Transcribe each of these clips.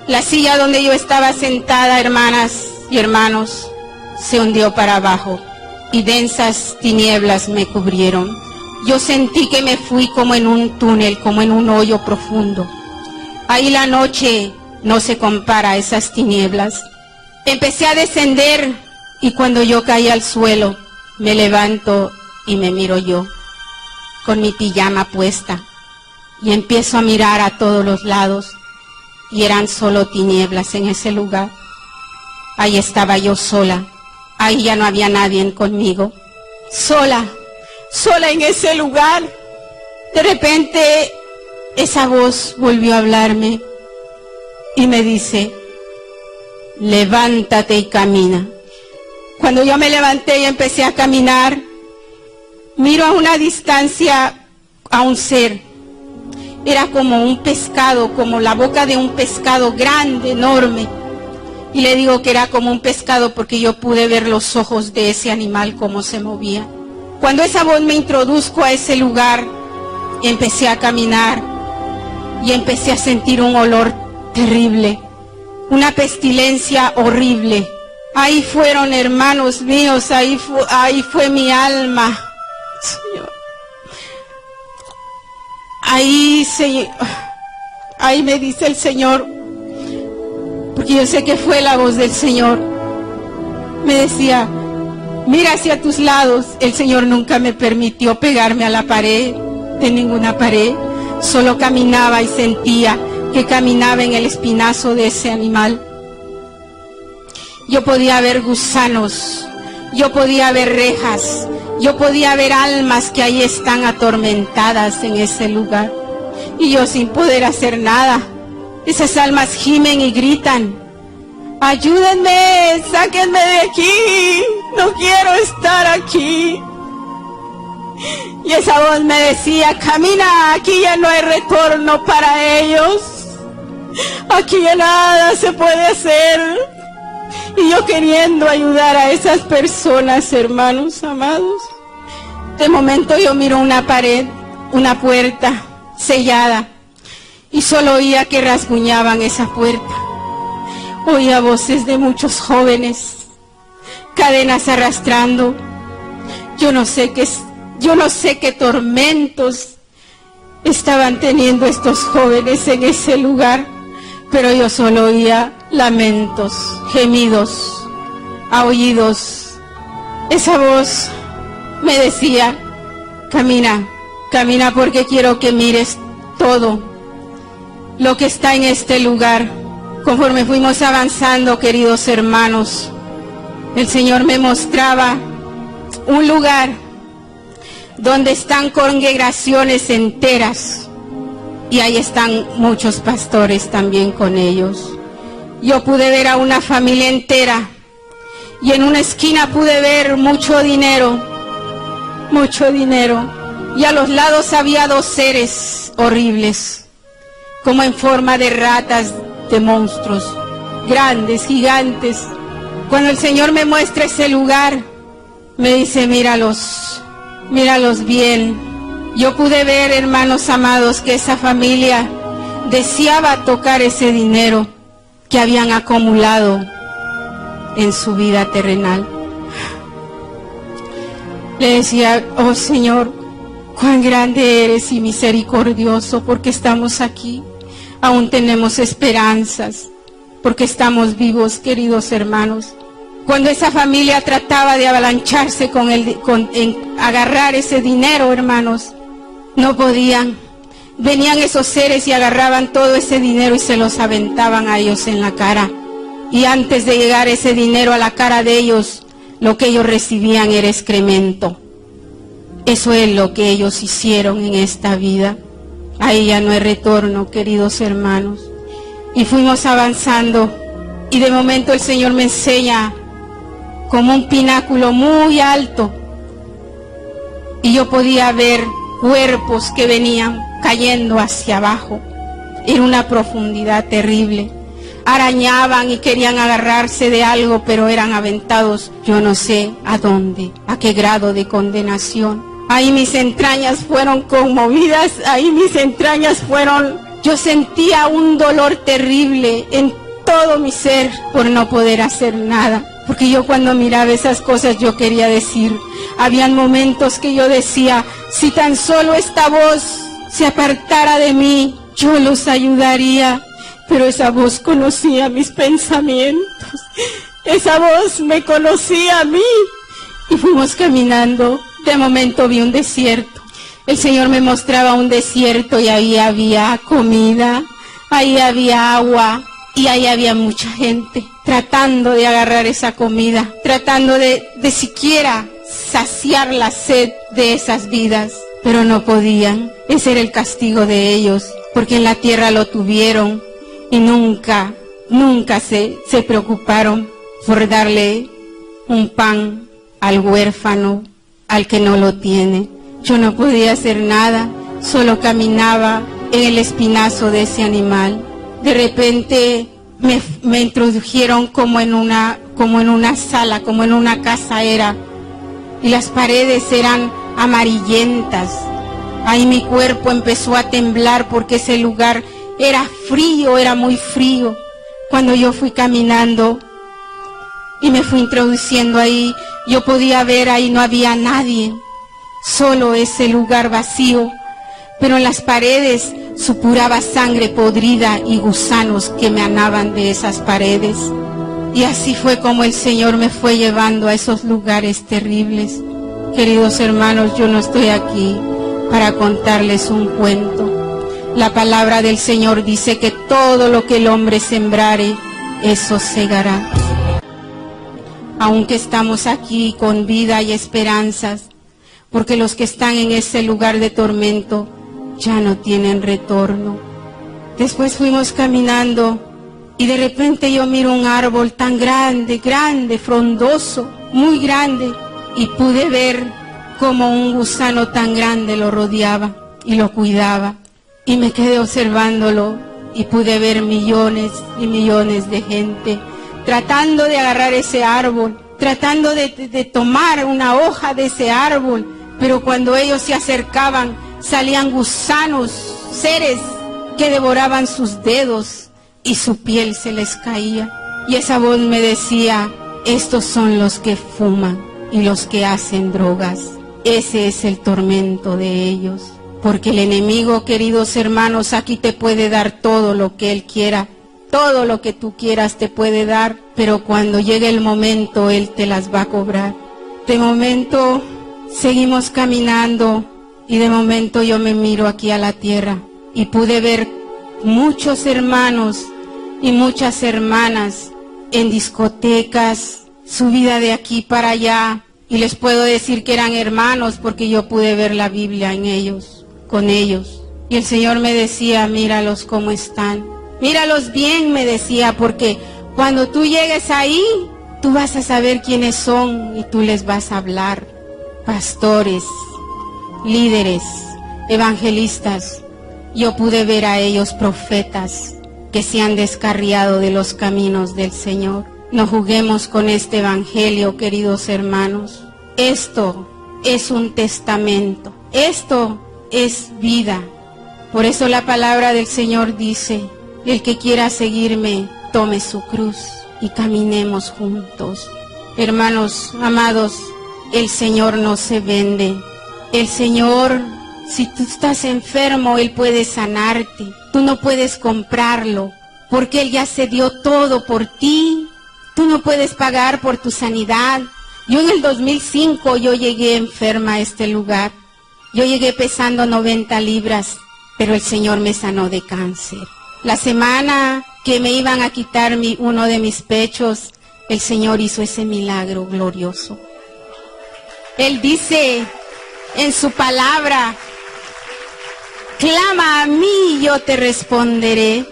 La silla donde yo estaba sentada, hermanas y hermanos, se hundió para abajo y densas tinieblas me cubrieron. Yo sentí que me fui como en un túnel, como en un hoyo profundo. Ahí la noche no se compara a esas tinieblas. Empecé a descender y cuando yo caí al suelo, me levanto y me miro yo, con mi pijama puesta, y empiezo a mirar a todos los lados, y eran solo tinieblas en ese lugar. Ahí estaba yo sola, ahí ya no había nadie conmigo, sola en ese lugar. De repente, esa voz volvió a hablarme, y me dice, levántate y camina. Cuando yo me levanté y empecé a caminar, miro a una distancia a un ser. Era como un pescado, como la boca de un pescado grande, enorme. Y le digo que era como un pescado porque yo pude ver los ojos de ese animal cómo se movía. Cuando esa voz me introdujo a ese lugar, empecé a caminar y empecé a sentir un olor terrible, una pestilencia horrible. Ahí fueron, hermanos míos, ahí fue mi alma, Señor. Ahí me dice el Señor, porque yo sé que fue la voz del Señor. Me decía, mira hacia tus lados. El Señor nunca me permitió pegarme a la pared, de ninguna pared. Solo caminaba y sentía que caminaba en el espinazo de ese animal. Yo podía ver gusanos, yo podía ver rejas, yo podía ver almas que ahí están atormentadas en ese lugar. Y yo sin poder hacer nada. Esas almas gimen y gritan, ayúdenme, sáquenme de aquí, no quiero estar aquí. Y esa voz me decía, camina, aquí ya no hay retorno para ellos. Aquí ya nada se puede hacer. Y yo queriendo ayudar a esas personas, hermanos amados. De momento yo miro una pared, una puerta sellada, y solo oía que rasguñaban esa puerta. Oía voces de muchos jóvenes, cadenas arrastrando. Yo no sé qué tormentos estaban teniendo estos jóvenes en ese lugar, pero yo solo oía lamentos, gemidos, aullidos. Esa voz me decía, camina, camina porque quiero que mires todo lo que está en este lugar. Conforme fuimos avanzando, queridos hermanos, el Señor me mostraba un lugar donde están congregaciones enteras y ahí están muchos pastores también con ellos. Yo pude ver a una familia entera y en una esquina pude ver mucho dinero, y a los lados había dos seres horribles, como en forma de ratas, de monstruos, grandes, gigantes. Cuando el Señor me muestra ese lugar, me dice, míralos bien. Yo pude ver, hermanos amados, que esa familia deseaba tocar ese dinero que habían acumulado en su vida terrenal. Le decía, oh Señor, cuán grande eres y misericordioso, porque estamos aquí, aún tenemos esperanzas, porque estamos vivos, queridos hermanos. Cuando esa familia trataba de avalancharse en agarrar ese dinero, hermanos, no podían. Venían esos seres y agarraban todo ese dinero y se los aventaban a ellos en la cara. Y antes de llegar ese dinero a la cara de ellos, lo que ellos recibían era excremento. Eso es lo que ellos hicieron en esta vida. Ahí ya no hay retorno, queridos hermanos. Y fuimos avanzando y de momento el Señor me enseña como un pináculo muy alto y yo podía ver cuerpos que venían cayendo hacia abajo. Era una profundidad terrible. Arañaban y querían agarrarse de algo, pero eran aventados yo no sé a dónde, a qué grado de condenación. Ahí mis entrañas fueron conmovidas, ahí mis entrañas fueron Yo sentía un dolor terrible en todo mi ser por no poder hacer nada. Porque yo cuando miraba esas cosas yo quería decir, habían momentos que yo decía, si tan solo esta voz se apartara de mí, yo los ayudaría. Pero esa voz conocía mis pensamientos, esa voz me conocía a mí. Y fuimos caminando, de momento vi un desierto. El Señor me mostraba un desierto y ahí había comida, ahí había agua y ahí había mucha gente tratando de agarrar esa comida, tratando de siquiera saciar la sed de esas vidas, pero no podían. Ese era el castigo de ellos, porque en la tierra lo tuvieron y nunca se preocuparon por darle un pan al huérfano, al que no lo tiene. Yo no podía hacer nada, solo caminaba en el espinazo de ese animal. De repente me introdujeron como en una sala, como en una casa era, y las paredes eran amarillentas. Ahí mi cuerpo empezó a temblar porque ese lugar era frío, era muy frío. Cuando yo fui caminando y me fui introduciendo ahí, yo podía ver ahí no había nadie, solo ese lugar vacío, pero en las paredes supuraba sangre podrida y gusanos que emanaban de esas paredes. Y así fue como el Señor me fue llevando a esos lugares terribles. Queridos hermanos, yo no estoy aquí para contarles un cuento. La palabra del Señor dice que todo lo que el hombre sembrare, eso segará. Aunque estamos aquí con vida y esperanzas, porque los que están en ese lugar de tormento ya no tienen retorno. Después fuimos caminando y de repente yo miro un árbol tan grande, frondoso, muy grande, y pude ver como un gusano tan grande lo rodeaba y lo cuidaba. Y me quedé observándolo y pude ver millones y millones de gente tratando de agarrar ese árbol, tratando de tomar una hoja de ese árbol, pero cuando ellos se acercaban salían gusanos, seres que devoraban sus dedos y su piel se les caía. Y esa voz me decía, estos son los que fuman y los que hacen drogas. Ese es el tormento de ellos. Porque el enemigo, queridos hermanos, aquí te puede dar todo lo que él quiera. Todo lo que tú quieras te puede dar, pero cuando llegue el momento, él te las va a cobrar. De momento, seguimos caminando y de momento yo me miro aquí a la tierra y pude ver muchos hermanos y muchas hermanas en discotecas, subida de aquí para allá. Y les puedo decir que eran hermanos porque yo pude ver la Biblia en ellos, con ellos. Y el Señor me decía, míralos cómo están. Míralos bien, me decía, porque cuando tú llegues ahí, tú vas a saber quiénes son y tú les vas a hablar. Pastores, líderes, evangelistas. Yo pude ver a ellos profetas que se han descarriado de los caminos del Señor. No juguemos con este evangelio, queridos hermanos. Esto es un testamento. Esto es vida. Por eso la palabra del Señor dice, el que quiera seguirme, tome su cruz y caminemos juntos. Hermanos amados, el Señor no se vende. El Señor, si tú estás enfermo, Él puede sanarte. Tú no puedes comprarlo, porque Él ya se dio todo por ti. Tú no puedes pagar por tu sanidad. Yo en el 2005, yo llegué enferma a este lugar. Yo llegué pesando 90 libras, pero el Señor me sanó de cáncer. La semana que me iban a quitar uno de mis pechos, el Señor hizo ese milagro glorioso. Él dice en su palabra, clama a mí y yo te responderé.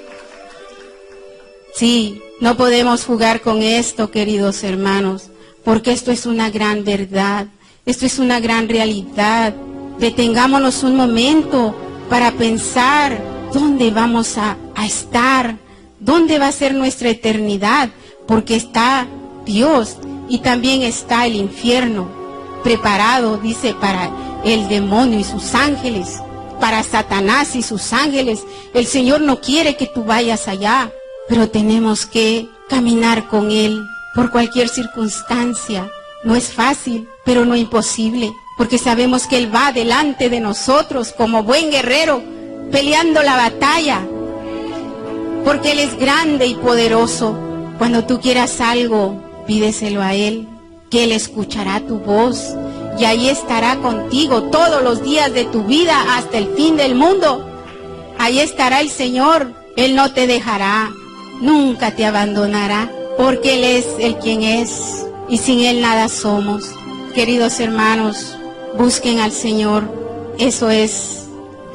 Sí, no podemos jugar con esto, queridos hermanos, porque esto es una gran verdad, esto es una gran realidad. Detengámonos un momento para pensar dónde vamos a estar, dónde va a ser nuestra eternidad, porque está Dios y también está el infierno preparado, dice, para el demonio y sus ángeles. para Satanás y sus ángeles. El Señor no quiere que tú vayas allá, pero tenemos que caminar con Él por cualquier circunstancia. No es fácil, pero no imposible, porque sabemos que Él va delante de nosotros como buen guerrero, peleando la batalla, porque Él es grande y poderoso. Cuando tú quieras algo, pídeselo a Él, que Él escuchará tu voz y ahí estará contigo todos los días de tu vida hasta el fin del mundo. Ahí estará el Señor. Él no te dejará, nunca te abandonará, porque Él es el quien es y sin Él nada somos. Queridos hermanos, busquen al Señor. Eso es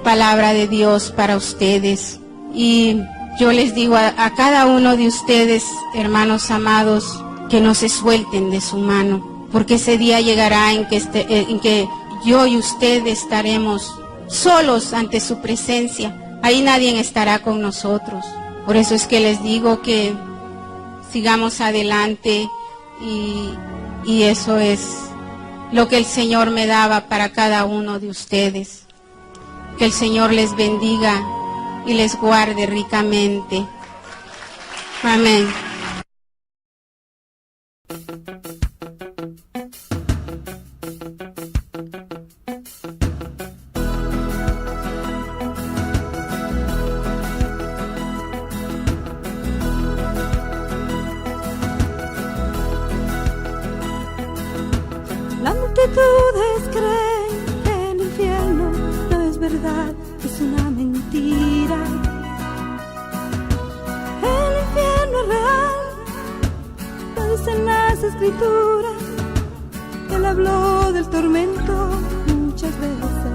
palabra de Dios para ustedes. Y yo les digo a cada uno de ustedes, hermanos amados, que no se suelten de su mano, porque ese día llegará en que yo y usted estaremos solos ante su presencia. Ahí nadie estará con nosotros. Por eso es que les digo que sigamos adelante y eso es lo que el Señor me daba para cada uno de ustedes. Que el Señor les bendiga y les guarde ricamente. Amén. Las multitudes creen que el infierno no es verdad, es una mentira. El infierno es real, lo dicen las escrituras. Él habló del tormento muchas veces.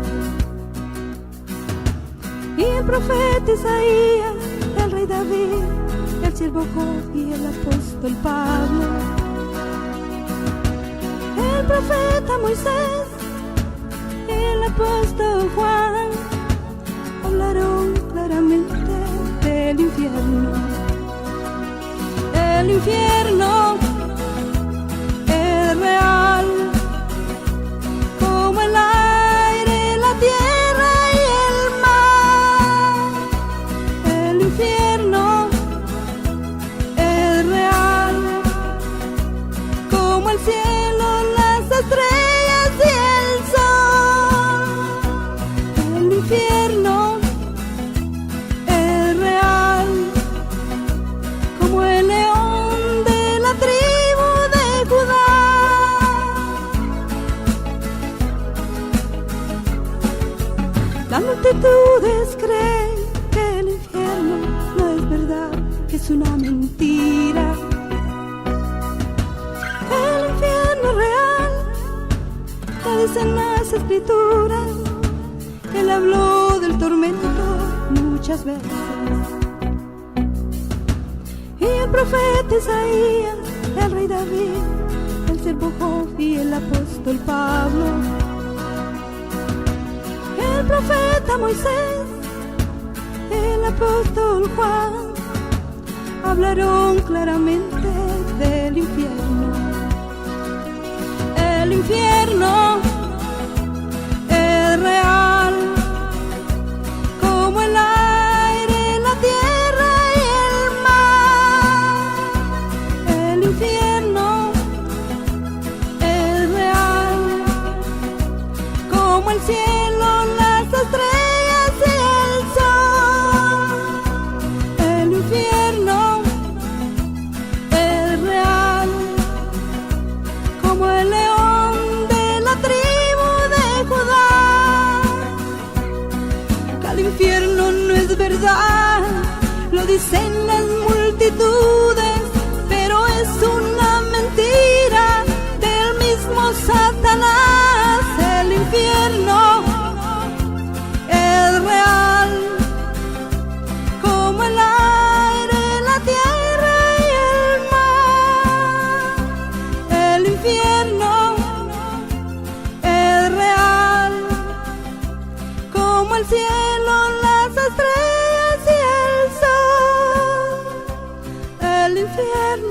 Y el profeta Isaías, el rey David, el siervo Job y el apóstol Pablo. El profeta Moisés, el apóstol Juan, hablaron claramente del infierno. El infierno es real, como el aire, la tierra y el mar. El infierno es real, como el cielo, estrellas y el sol. El infierno es real, como el león de la tribu de Judá. Las multitudes creen que el infierno no es verdad, que es una mentira. El infierno es real, lo dicen las escrituras. Él habló del tormento muchas veces. Y el profeta Isaías, el rey David, el siervo Job y el apóstol Pablo. El profeta Moisés, el apóstol Juan, hablaron claramente del infierno. El infierno es real, como el aire, la tierra y el mar. El infierno es real, como el cielo, las estrellas y el sol. El infierno es real, como el león de la tribu de Judá. Que el infierno no es verdad, lo dicen las multitudes, pero es una mentira del mismo Satanás. El infierno es real, como el aire, la tierra y el mar. El infierno es real, como el cielo, las estrellas y el sol. El infierno